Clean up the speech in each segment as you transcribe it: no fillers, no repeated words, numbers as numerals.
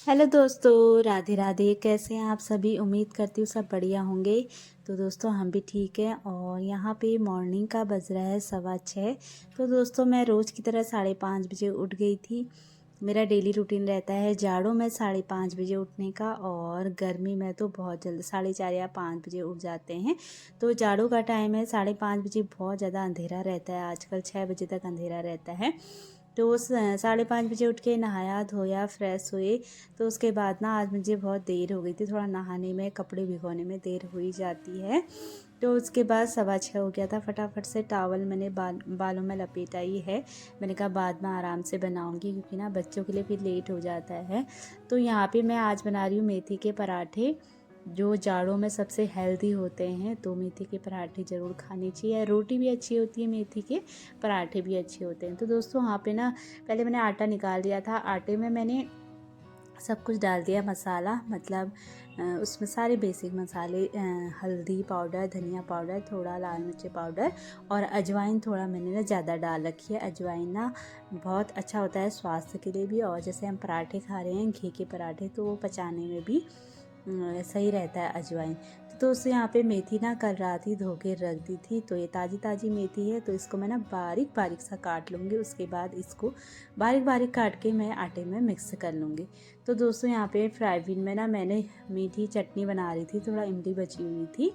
Hello दोस्तों, राधे राधे। कैसे हैं आप सभी? उम्मीद करती हूँ सब बढ़िया होंगे। तो दोस्तों हम भी ठीक हैं और यहाँ पे मॉर्निंग का बज रहा है 6:15। तो दोस्तों मैं रोज़ की तरह 5:30 बजे उठ गई थी। मेरा डेली रूटीन रहता है जाड़ों में 5:30 बजे उठने का, और गर्मी में तो बहुत जल्द 4:30 या 5 बजे उठ जाते हैं। तो जाड़ों का टाइम है 5:30 बजे, बहुत ज़्यादा अंधेरा रहता है। आजकल 6 बजे तक अंधेरा रहता है। तो उस 5:30 बजे उठ के नहाया धोया फ्रेश हुए। तो उसके बाद ना आज मुझे बहुत देर हो गई थी, थोड़ा नहाने में कपड़े भिगोने में देर हो ही जाती है। तो उसके बाद 6:15 हो गया था। फटाफट से टावल मैंने बालों में लपेटाई है। मैंने कहा बाद में आराम से बनाऊंगी, क्योंकि ना बच्चों के लिए फिर लेट हो जाता है। तो यहाँ पे मैं आज बना रही हूँ मेथी के पराठे, जो जाड़ों में सबसे हेल्दी होते हैं। तो मेथी के पराठे ज़रूर खाने चाहिए। रोटी भी अच्छी होती है, मेथी के पराठे भी अच्छे होते हैं। तो दोस्तों यहाँ पे ना पहले मैंने आटा निकाल लिया था। आटे में मैंने सब कुछ डाल दिया मसाला, मतलब उसमें सारे बेसिक मसाले, हल्दी पाउडर, धनिया पाउडर, थोड़ा लाल मिर्च पाउडर और अजवाइन थोड़ा मैंने ना ज़्यादा डाल रखी है। अजवाइन ना बहुत अच्छा होता है स्वास्थ्य के लिए भी, और जैसे हम पराठे खा रहे हैं घी के पराठे, तो वो पचाने में भी सही रहता है अजवाइन। तो दोस्तों यहाँ पे मेथी ना कल रात ही धो के रख दी थी। तो ये ताज़ी ताज़ी मेथी है, तो इसको मैं ना बारीक बारीक सा काट लूँगी। उसके बाद इसको बारीक बारीक काट के मैं आटे में मिक्स कर लूँगी। तो दोस्तों यहाँ पे फ्राई पैन में ना मैंने मीठी चटनी बना रही थी, थोड़ा इमली बची हुई थी।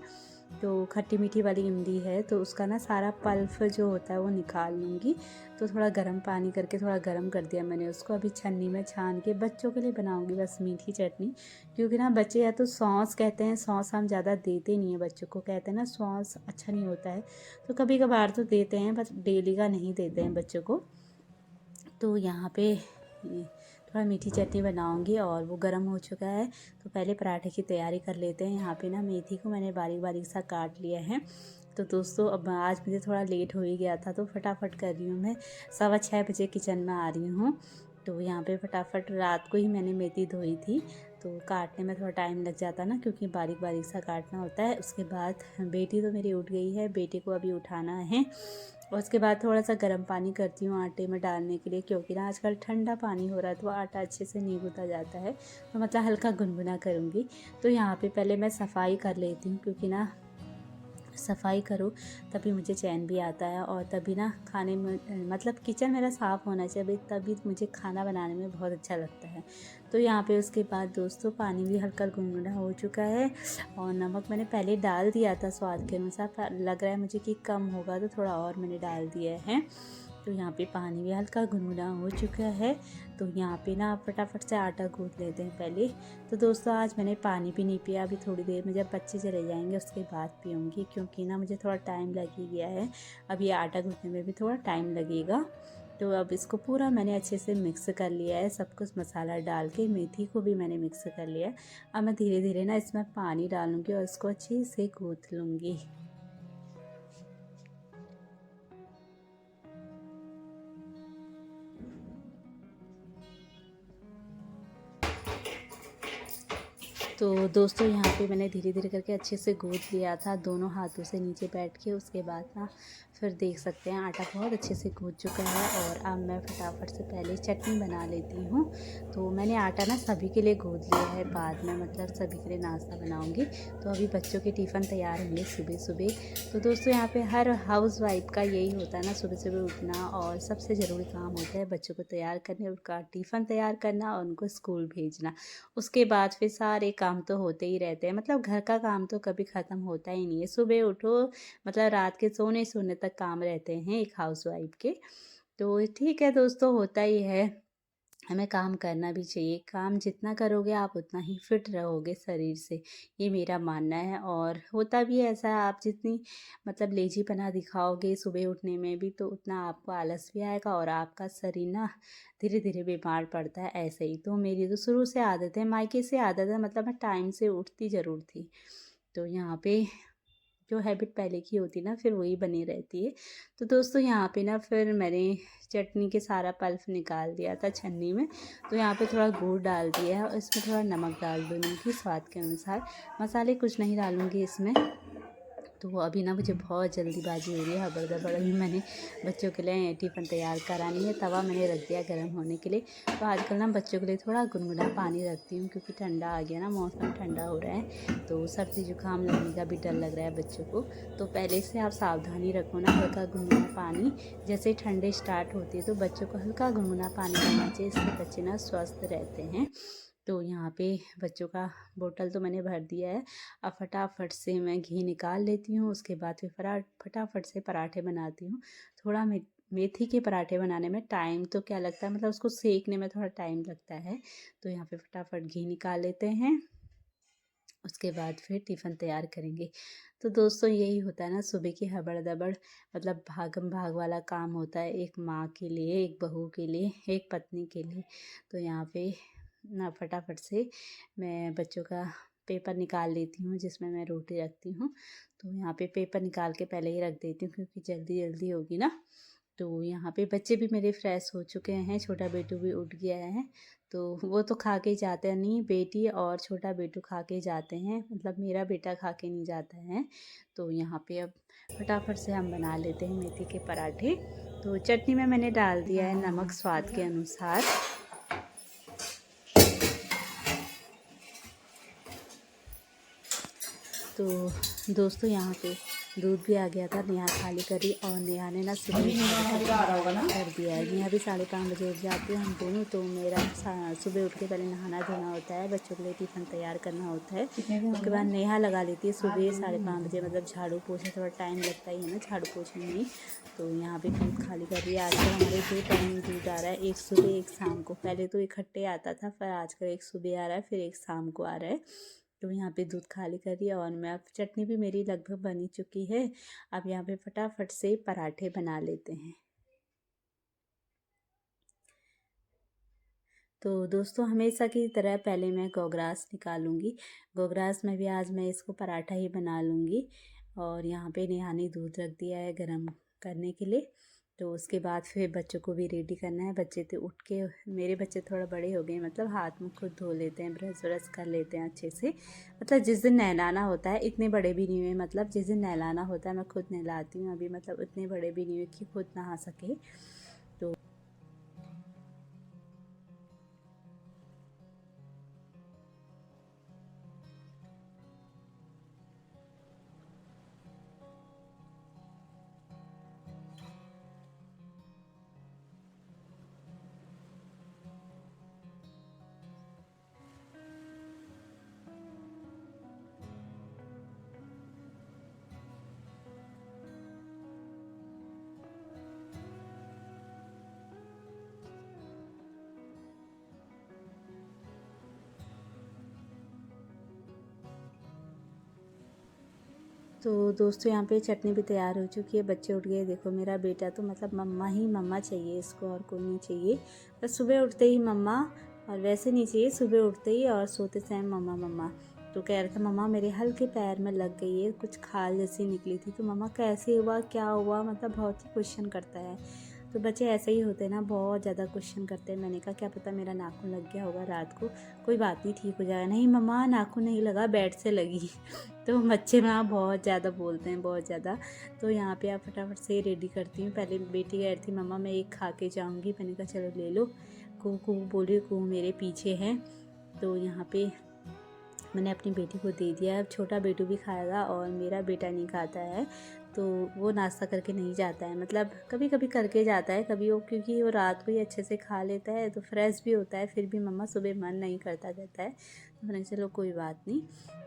तो खट्टी मीठी वाली इमली है, तो उसका ना सारा पल्प जो होता है वो निकाल लूँगी। तो थोड़ा गर्म पानी करके थोड़ा गर्म कर दिया मैंने उसको। अभी छन्नी में छान के बच्चों के लिए बनाऊँगी बस मीठी चटनी, क्योंकि ना बच्चे या तो सॉस कहते हैं। सॉस हम ज़्यादा देते नहीं हैं बच्चों को, कहते हैं ना सॉस अच्छा नहीं होता है। तो कभी कभार तो देते हैं, बस डेली का नहीं देते हैं बच्चों को। तो यहाँ पे थोड़ा मीठी चटनी बनाऊंगी और वो गर्म हो चुका है। तो पहले पराठे की तैयारी कर लेते हैं। यहाँ पे ना मेथी को मैंने बारीक बारीक सा काट लिया है। तो दोस्तों अब आज मुझे थोड़ा लेट हो ही गया था, तो फटाफट कर रही हूँ मैं। 6:15 बजे किचन में आ रही हूँ। तो यहाँ पे फटाफट रात को ही मैंने मेथी धोई थी, तो काटने में थोड़ा टाइम लग जाता ना, क्योंकि बारीक बारीक सा काटना होता है। उसके बाद बेटी तो मेरी उठ गई है, बेटे को अभी उठाना है। और उसके बाद थोड़ा सा गर्म पानी करती हूँ आटे में डालने के लिए, क्योंकि ना आजकल ठंडा पानी हो रहा है तो आटा अच्छे से नहीं गूँथा जाता है। तो मतलब हल्का गुनगुना करूँगी। तो यहाँ पे पहले मैं सफाई कर लेती हूँ, क्योंकि ना सफाई करो तभी मुझे चैन भी आता है, और तभी ना खाने में, मतलब किचन मेरा साफ़ होना चाहिए, तभी मुझे खाना बनाने में बहुत अच्छा लगता है। तो यहाँ पे उसके बाद दोस्तों पानी भी हल्का गुनगुना हो चुका है, और नमक मैंने पहले डाल दिया था स्वाद के अनुसार, पर लग रहा है मुझे कि कम होगा, तो थोड़ा और मैंने डाल दिया है। तो यहाँ पे पानी भी हल्का गुनगुना हो चुका है। तो यहाँ पे ना फटाफट से आटा गूँथ लेते हैं पहले। तो दोस्तों आज मैंने पानी भी नहीं पिया। अभी थोड़ी देर में जब बच्चे चले जाएंगे उसके बाद पीऊँगी, क्योंकि ना मुझे थोड़ा टाइम लग ही गया है। अब ये आटा गूँथने में भी थोड़ा टाइम लगेगा। तो अब इसको पूरा मैंने अच्छे से मिक्स कर लिया है, सब कुछ मसाला डाल के। मेथी को भी मैंने मिक्स कर लिया है। अब मैं धीरे धीरे ना इसमें पानी डालूँगी और इसको अच्छे से गूँथ लूँगी। तो दोस्तों यहाँ पे मैंने धीरे धीरे करके अच्छे से गूँथ लिया था दोनों हाथों से नीचे बैठ के। उसके बाद ना फिर देख सकते हैं आटा बहुत अच्छे से गूँथ चुका है। और अब मैं फटाफट से पहले चटनी बना लेती हूँ। तो मैंने आटा ना सभी के लिए गूँथ लिया है, बाद में मतलब सभी के लिए नाश्ता बनाऊँगी। तो अभी बच्चों के टिफ़िन तैयार होंगे सुबह सुबह। तो दोस्तों यहाँ पे हर हाउस वाइफ का यही होता है ना, सुबह सुबह उठना, और सबसे ज़रूरी काम होता है बच्चों को तैयार करने, उनका टिफ़िन तैयार करना और उनको स्कूल भेजना। उसके बाद फिर सारे काम तो होते ही रहते हैं, मतलब घर का काम तो कभी ख़त्म होता ही नहीं है। सुबह उठो, मतलब रात के सोने सोने तक काम रहते हैं एक हाउसवाइफ के। तो ठीक है दोस्तों, होता ही है, हमें काम करना भी चाहिए। काम जितना करोगे आप उतना ही फिट रहोगे शरीर से, ये मेरा मानना है। और होता भी है ऐसा, आप जितनी मतलब लेजीपना दिखाओगे सुबह उठने में भी, तो उतना आपको आलस भी आएगा और आपका शरीर ना धीरे धीरे बीमार पड़ता है। ऐसे ही तो मेरी तो शुरू से आदत है, मायके से आदत है, मतलब मैं टाइम से उठती ज़रूर थी। तो यहाँ पे जो हैबिट पहले की होती ना, फिर वही बनी रहती है। तो दोस्तों यहाँ पे ना फिर मैंने चटनी के सारा पल्प निकाल दिया था छन्नी में। तो यहाँ पे थोड़ा गुड़ डाल दिया है और इसमें थोड़ा नमक डाल दूँगी स्वाद के अनुसार। मसाले कुछ नहीं डालूँगी इसमें। तो अभी ना मुझे बहुत जल्दीबाजी हो रही है, हबड़-दबड़। अभी मैंने बच्चों के लिए टिफ़िन तैयार करानी है, तवा मैंने रख दिया गर्म होने के लिए। तो आजकल ना बच्चों के लिए थोड़ा गुनगुना पानी रखती हूँ, क्योंकि ठंडा आ गया ना, मौसम ठंडा हो रहा है, तो सर्दी जुकाम लगने का भी डर लग रहा है बच्चों को। तो पहले से आप सावधानी रखो ना, हल्का गुनगुना पानी। जैसे ठंडी स्टार्ट होती है तो बच्चों को हल्का गुनगुना पानी देना चाहिए, इससे बच्चे ना स्वस्थ रहते हैं। तो यहाँ पे बच्चों का बोतल तो मैंने भर दिया है। अब फटाफट से मैं घी निकाल लेती हूँ, उसके बाद फिर फटाफट से पराठे बनाती हूँ। थोड़ा मेथी के पराठे बनाने में टाइम तो क्या लगता है, मतलब उसको सेकने में थोड़ा टाइम लगता है। तो यहाँ पे फटाफट घी निकाल लेते हैं, उसके बाद फिर टिफ़िन तैयार करेंगे। तो दोस्तों यही होता है ना, सुबह की हबड़-दबड़, मतलब भागम भाग वाला काम होता है, एक माँ के लिए, एक बहू के लिए, एक पत्नी के लिए। तो यहाँ पे ना फटाफट से मैं बच्चों का पेपर निकाल लेती हूँ, जिसमें मैं रोटी रखती हूँ। तो यहाँ पे पेपर निकाल के पहले ही रख देती हूँ, क्योंकि जल्दी जल्दी होगी ना। तो यहाँ पे बच्चे भी मेरे फ्रेश हो चुके हैं, छोटा बेटू भी उठ गया है। तो वो तो खा के जाते हैं, नहीं बेटी और छोटा बेटू खा के जाते हैं, मतलब मेरा बेटा खा के नहीं जाता है। तो यहाँ पे अब फटाफट से हम बना लेते हैं मेथी के पराठे। तो चटनी में मैंने डाल दिया है नमक स्वाद के अनुसार। तो दोस्तों यहाँ पे दूध भी आ गया था, नेहा खाली करी, और नेहा ने ना सुबह कर दिया है। नेहा भी 5:30 बजे उठ जाती है, हम दोनों। तो मेरा सुबह उठ के पहले नहाना धोना होता है, बच्चों के लिए टिफ़िन तैयार करना होता है। उसके बाद नेहा लगा लेती है सुबह 5:30 बजे, मतलब झाड़ू पोछा, थोड़ा टाइम लगता ही है ना झाड़ू पोछने में। तो यहाँ पे दूध खाली कर रही है। आजकल हमारे 2 टाइम दूध आ रहा है, एक सुबह एक शाम को। पहले तो इकट्ठे आता था, पर आजकल एक सुबह आ रहा है, फिर एक शाम को आ रहा है। तो यहाँ पे दूध खाली कर दिया, और मैं अब चटनी भी मेरी लगभग बनी चुकी है। अब यहाँ पे फटाफट से पराठे बना लेते हैं। तो दोस्तों हमेशा की तरह पहले मैं गोग्रास निकालूंगी। गोग्रास में भी आज मैं इसको पराठा ही बना लूँगी। और यहाँ पे नेहा ने दूध रख दिया है गरम करने के लिए। तो उसके बाद फिर बच्चों को भी रेडी करना है। बच्चे तो उठ के, मेरे बच्चे थोड़ा बड़े हो गए, मतलब हाथ मुँह खुद धो लेते हैं, ब्रश व्रश कर लेते हैं अच्छे से। मतलब जिस दिन नहलाना होता है, इतने बड़े भी नहीं हुए, मतलब जिस दिन नहलाना होता है मैं खुद नहलाती हूँ अभी, मतलब इतने बड़े भी नहीं हुए कि खुद नहा सके। तो तो दोस्तों यहाँ पे चटनी भी तैयार हो चुकी है, बच्चे उठ गए। देखो मेरा बेटा तो मतलब मम्मा ही मम्मा चाहिए इसको, और कोई नहीं चाहिए। बस सुबह उठते ही मम्मा, और वैसे नहीं चाहिए, सुबह उठते ही और सोते समय मम्मा मम्मा। तो कह रहा था मम्मा मेरे हल्के पैर में लग गई है, कुछ खाल जैसी निकली थी। तो मम्मा कैसे हुआ, क्या हुआ, मतलब बहुत ही क्वेश्चन करता है। तो बच्चे ऐसे ही होते हैं ना, बहुत ज़्यादा क्वेश्चन करते हैं। मैंने कहा क्या पता मेरा नाखून लग गया होगा रात को, कोई बात नहीं ठीक हो जाएगा। नहीं मम्मा नाखून नहीं लगा, बेड से लगी। तो बच्चे ना बहुत ज़्यादा बोलते हैं, बहुत ज़्यादा। तो यहाँ पे आप फटाफट से रेडी करती हूँ। पहले बेटी कह रही थी मम्मा मैं एक खा के जाऊँगी, मैंने कहा चलो ले लो। कू कू बोल रही, कू मेरे पीछे है। तो यहाँ पे मैंने अपनी बेटी को दे दिया है। अब छोटा बेटू भी खाएगा, और मेरा बेटा नहीं खाता है। तो वो नाश्ता करके नहीं जाता है, मतलब कभी कभी करके जाता है, कभी वो, क्योंकि वो रात को ही अच्छे से खा लेता है तो फ्रेश भी होता है। फिर भी मम्मा सुबह मन नहीं करता कहता है। तो मैंने चलो कोई बात नहीं।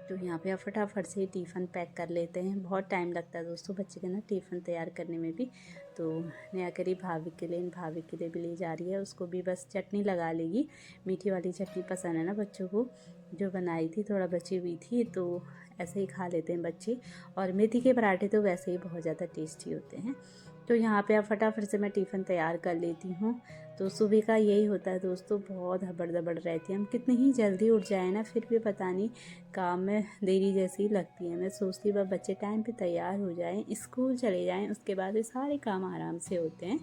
तो यहाँ पे आप फटाफट से टिफ़िन पैक कर लेते हैं। बहुत टाइम लगता है दोस्तों बच्चे के ना टिफ़िन तैयार करने में भी। तो नया करी भाभी के लिए, भाभी के लिए भी ले जा रही है, उसको भी बस चटनी लगा लेगी। मीठी वाली चटनी पसंद है ना बच्चों को, जो बनाई थी थोड़ा बची हुई थी, तो ऐसे ही खा लेते हैं बच्चे। और मेथी के पराठे तो वैसे ही बहुत ज़्यादा टेस्टी होते हैं। तो यहाँ पे अब फटाफट से मैं टिफ़िन तैयार कर लेती हूँ। तो सुबह का यही होता है दोस्तों, बहुत हबड़ दबड़ रहती है। हम कितनी ही जल्दी उठ जाए ना, फिर भी पता नहीं काम में देरी जैसी लगती है। मैं सोचती हूँ बच्चे टाइम पे तैयार हो जाएं, स्कूल चले जाएं, उसके बाद ये सारे काम आराम से होते हैं।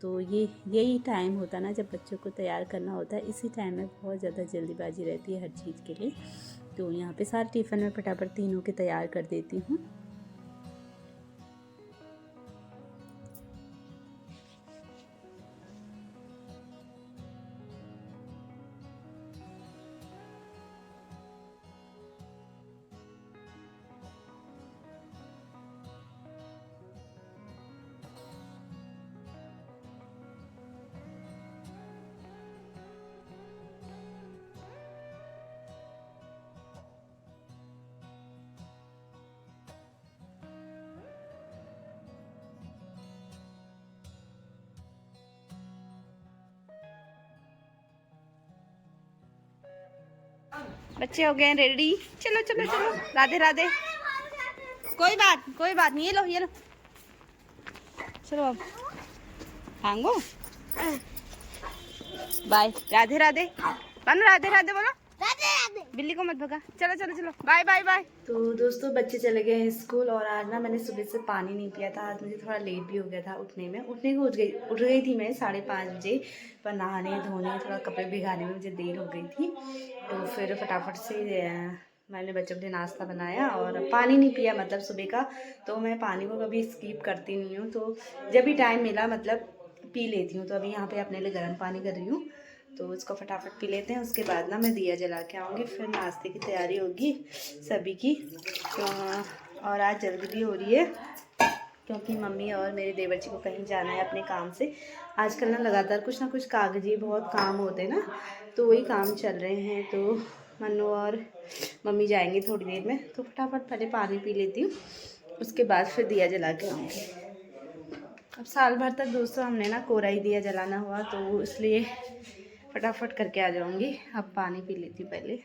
तो यही टाइम होता है ना जब बच्चों को तैयार करना होता है, इसी टाइम में बहुत ज़्यादा जल्दीबाजी रहती है हर चीज़ के लिए। तो यहाँ पे सारे टिफ़िन में फटाफट तीनों के तैयार कर देती हूँ। बच्चे हो गए हैं रेडी। चलो चलो चलो, राधे राधे। कोई बात नहीं, ये लो चलो अब भांगो। बाय, राधे राधे बानो, राधे राधे बोलो, राधे राधे। बिल्ली को मत भगा। चलो चलो चलो, बाय बाय बाय। तो दोस्तों बच्चे चले गए हैं स्कूल और आज ना मैंने सुबह से पानी नहीं पिया था। आज मुझे थोड़ा लेट भी हो गया था उठने में। उठ गई थी मैं 5:30 बजे, पर नहाने धोने थोड़ा कपड़े भिगाने में मुझे देर हो गई थी। तो फिर फटाफट से मैंने बच्चों के लिए नाश्ता बनाया और पानी नहीं पिया, मतलब सुबह का। तो मैं पानी को कभी स्किप करती नहीं हूँ, तो जब भी टाइम मिला मतलब पी लेती हूँ। तो अभी यहाँ पे अपने लिए गर्म पानी कर रही हूँ, तो इसको फटाफट पी लेते हैं। उसके बाद ना मैं दिया जला के आऊँगी, फिर नाश्ते की तैयारी होगी सभी की। तो और आज जल्दी भी हो रही है क्योंकि मम्मी और मेरे देवर जी को कहीं जाना है अपने काम से। आजकल ना लगातार कुछ ना कुछ कागजी बहुत काम होते हैं ना, तो वही काम चल रहे हैं। तो मन्नू और मम्मी जाएंगे थोड़ी देर में, तो फटाफट पहले पानी पी लेती हूँ, उसके बाद फिर दिया जला के आऊँगी। अब साल भर तक दोस्तों हमने ना कोरा ही दिया जलाना हुआ, तो इसलिए फटाफट करके आ जाऊँगी। अब पानी पी लेती हूँ पहले।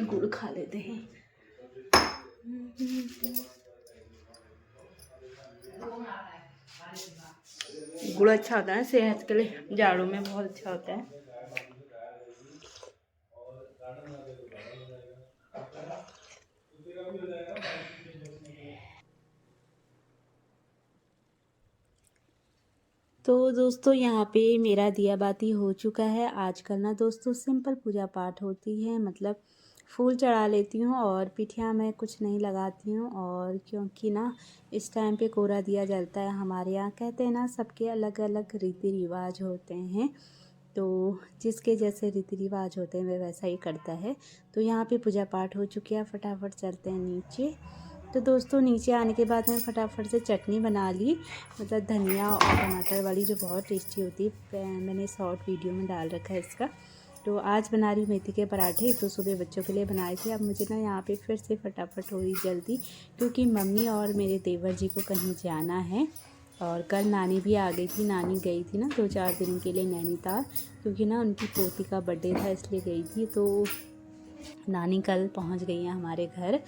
गुड़ खा लेते हैं। गुड़ अच्छा होता है सेहत के लिए, जाड़ों में बहुत अच्छा होता है। तो दोस्तों यहाँ पे मेरा दिया बाती हो चुका है। आजकल ना दोस्तों सिंपल पूजा पाठ होती है, मतलब फूल चढ़ा लेती हूँ और पिठिया में कुछ नहीं लगाती हूँ। और क्योंकि ना इस टाइम पे कोरा दिया जलता है हमारे यहाँ, कहते हैं ना सबके अलग अलग रीति रिवाज होते हैं, तो जिसके जैसे रीति रिवाज होते हैं वह वैसा ही करता है। तो यहाँ पे पूजा पाठ हो चुकी है, फटाफट चलते हैं नीचे। तो दोस्तों नीचे आने के बाद मैं फटाफट से चटनी बना ली, मतलब धनिया और टमाटर वाली, जो बहुत टेस्टी होती है। मैंने शॉर्ट वीडियो में डाल रखा है इसका। तो आज बना रही मेथी के पराठे, तो सुबह बच्चों के लिए बनाए थे। अब मुझे ना यहाँ पे फिर से फटाफट हो रही जल्दी, क्योंकि मम्मी और मेरे देवर जी को कहीं जाना है। और कल नानी भी आ गई थी, नानी गई थी ना 2-4 दिन के लिए नैनीताल, क्योंकि ना उनकी पोती का बर्थडे था इसलिए गई थी। तो नानी कल पहुंच गई हैं हमारे घर।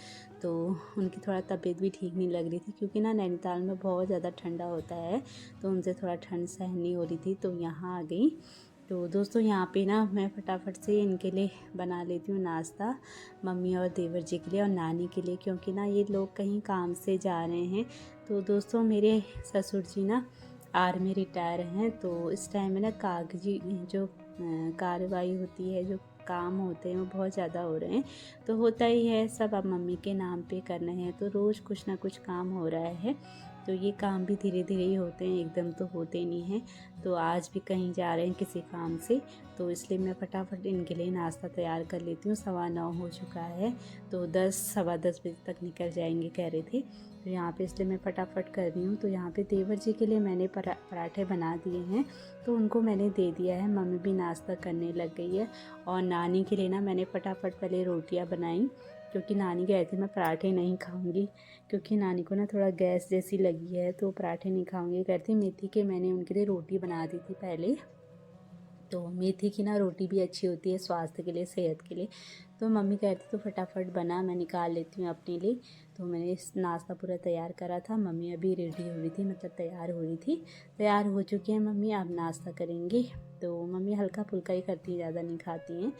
तो उनकी थोड़ा तबीयत भी ठीक नहीं लग रही थी, क्योंकि ना नैनीताल में बहुत ज़्यादा ठंडा होता है, तो उनसे थोड़ा ठंड सहन नहीं हो रही थी, तो यहाँ आ गई। तो दोस्तों यहाँ पे ना मैं फटाफट से इनके लिए बना लेती हूँ नाश्ता, मम्मी और देवर जी के लिए और नानी के लिए, क्योंकि ना ये लोग कहीं काम से जा रहे हैं। तो दोस्तों मेरे ससुर जी ना आर्मी रिटायर हैं, तो इस टाइम में ना कागजी जो कार्रवाई होती है, जो काम होते हैं वो बहुत ज़्यादा हो रहे हैं। तो होता ही है, सब अब मम्मी के नाम पे करना है, तो रोज़ कुछ ना कुछ काम हो रहा है। तो ये काम भी धीरे धीरे ही होते हैं, एकदम तो होते नहीं हैं। तो आज भी कहीं जा रहे हैं किसी काम से, तो इसलिए मैं फटाफट इनके लिए नाश्ता तैयार कर लेती हूँ। 9:15 हो चुका है, तो 10 सवा 10 बजे तक निकल जाएंगे कह रहे थे। तो यहाँ पे इसलिए मैं फटाफट कर रही हूँ। तो यहाँ पे देवर जी के लिए मैंने पराठे बना दिए हैं, तो उनको मैंने दे दिया है। मम्मी भी नाश्ता करने लग गई है। और नानी के लिए ना मैंने फटाफट पहले रोटियां बनाई, क्योंकि नानी कह रही थी मैं पराठे नहीं खाऊंगी, क्योंकि नानी को ना थोड़ा गैस जैसी लगी है, तो पराठे नहीं खाऊंगी कहती। मेथी के मैंने उनके लिए रोटी बना दी थी पहले। तो मेथी की ना रोटी भी अच्छी होती है स्वास्थ्य के लिए, सेहत के लिए। तो मम्मी कहती तो फटाफट बना, मैं निकाल लेती हूँ अपने लिए। तो मैंने इस नाश्ता पूरा तैयार करा था। मम्मी अभी रेडी हो रही थी, मतलब तैयार हो रही थी। तैयार हो चुकी है मम्मी, अब नाश्ता करेंगी। तो मम्मी हल्का फुल्का ही करती है, ज़्यादा नहीं खाती हैं।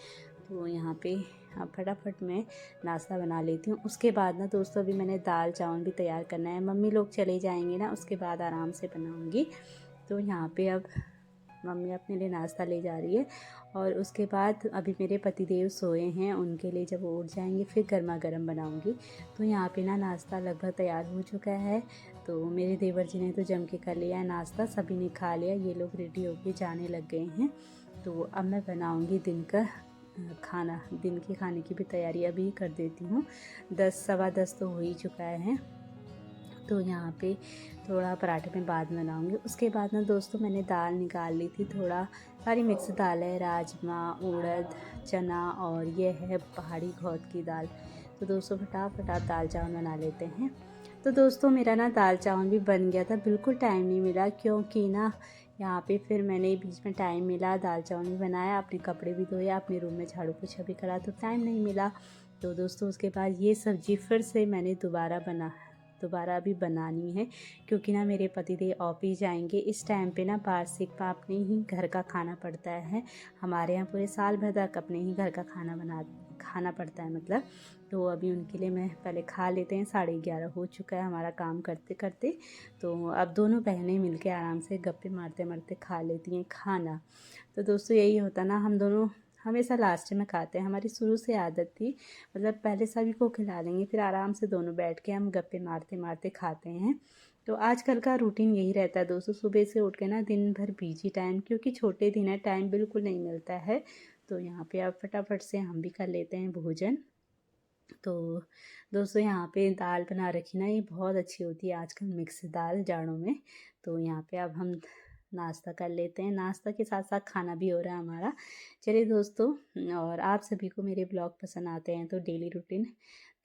तो यहाँ पे अब फटाफट मैं नाश्ता बना लेती हूँ। उसके बाद ना दोस्तों अभी मैंने दाल चावल भी तैयार करना है। मम्मी लोग चले जाएंगे ना, उसके बाद आराम से बनाऊँगी। तो यहाँ पे अब मम्मी अपने लिए नाश्ता ले जा रही है। और उसके बाद अभी मेरे पतिदेव सोए हैं, उनके लिए जब वो उठ जाएंगे फिर गर्मा गर्म बनाऊंगी। तो यहाँ पे ना नाश्ता लगभग तैयार हो चुका है। तो मेरे देवर जी ने तो जम के कर लिया है नाश्ता, सभी ने खा लिया, ये लोग रेडी होके जाने लग गए हैं। तो अब मैं बनाऊंगी दिन का खाना, दिन के खाने की भी तैयारी अभी कर देती हूँ। 10 सवा 10 तो हो ही चुका है। तो यहाँ पे थोड़ा पराठे में बाद में बनाऊँगी। उसके बाद ना दोस्तों मैंने दाल निकाल ली थी, थोड़ा सारी मिक्स दाल है, राजमा, उड़द, चना और ये है पहाड़ी घोट की दाल। तो दोस्तों फटाफट आप दाल चावल बना लेते हैं। तो दोस्तों मेरा ना दाल चावल भी बन गया था, बिल्कुल टाइम नहीं मिला, क्योंकि ना यहाँ पे फिर मैंने बीच में टाइम मिला, दाल चावल भी बनाया, अपने कपड़े भी धोया, अपने रूम में झाड़ू पोछा भी करा, तो टाइम नहीं मिला। तो दोस्तों उसके बाद ये सब्ज़ी फिर से मैंने दोबारा अभी बनानी है, क्योंकि ना मेरे पतिदेव ऑफिस जाएंगे। इस टाइम पे ना वार्षिक में अपने ही घर का खाना पड़ता है। हमारे यहाँ पूरे साल भर तक अपने ही घर का खाना पड़ता है मतलब। तो अभी उनके लिए मैं पहले खा लेते हैं, 11:30 हो चुका है हमारा काम करते करते। तो अब दोनों बहनें मिलके आराम से गप्पे मारते मारते खा लेती हैं खाना। तो दोस्तों यही होता ना, हम दोनों हमेशा लास्ट में खाते हैं, हमारी शुरू से आदत थी। मतलब पहले सभी को खिला लेंगे, फिर आराम से दोनों बैठ के हम गप्पे मारते मारते खाते हैं। तो आजकल का रूटीन यही रहता है दोस्तों, सुबह से उठ के ना दिन भर बिजी टाइम, क्योंकि छोटे दिन है, टाइम बिल्कुल नहीं मिलता है। तो यहाँ पे अब फटाफट से हम भी कर लेते हैं भोजन। तो दोस्तों यहाँ पे दाल बना रखी ना, ये बहुत अच्छी होती है आजकल, मिक्स दाल जाड़ों में। तो यहाँ पे अब हम नाश्ता कर लेते हैं, नाश्ता के साथ साथ खाना भी हो रहा है हमारा। चलिए दोस्तों, और आप सभी को मेरे ब्लॉग पसंद आते हैं तो डेली रूटीन,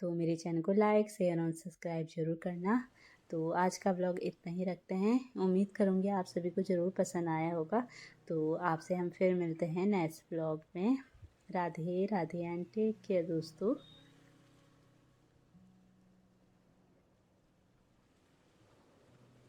तो मेरे चैनल को लाइक शेयर और सब्सक्राइब ज़रूर करना। तो आज का ब्लॉग इतना ही रखते हैं, उम्मीद करूँगी आप सभी को ज़रूर पसंद आया होगा। तो आपसे हम फिर मिलते हैं नेक्स्ट ब्लॉग में। Radhe Radhe and take care दोस्तों।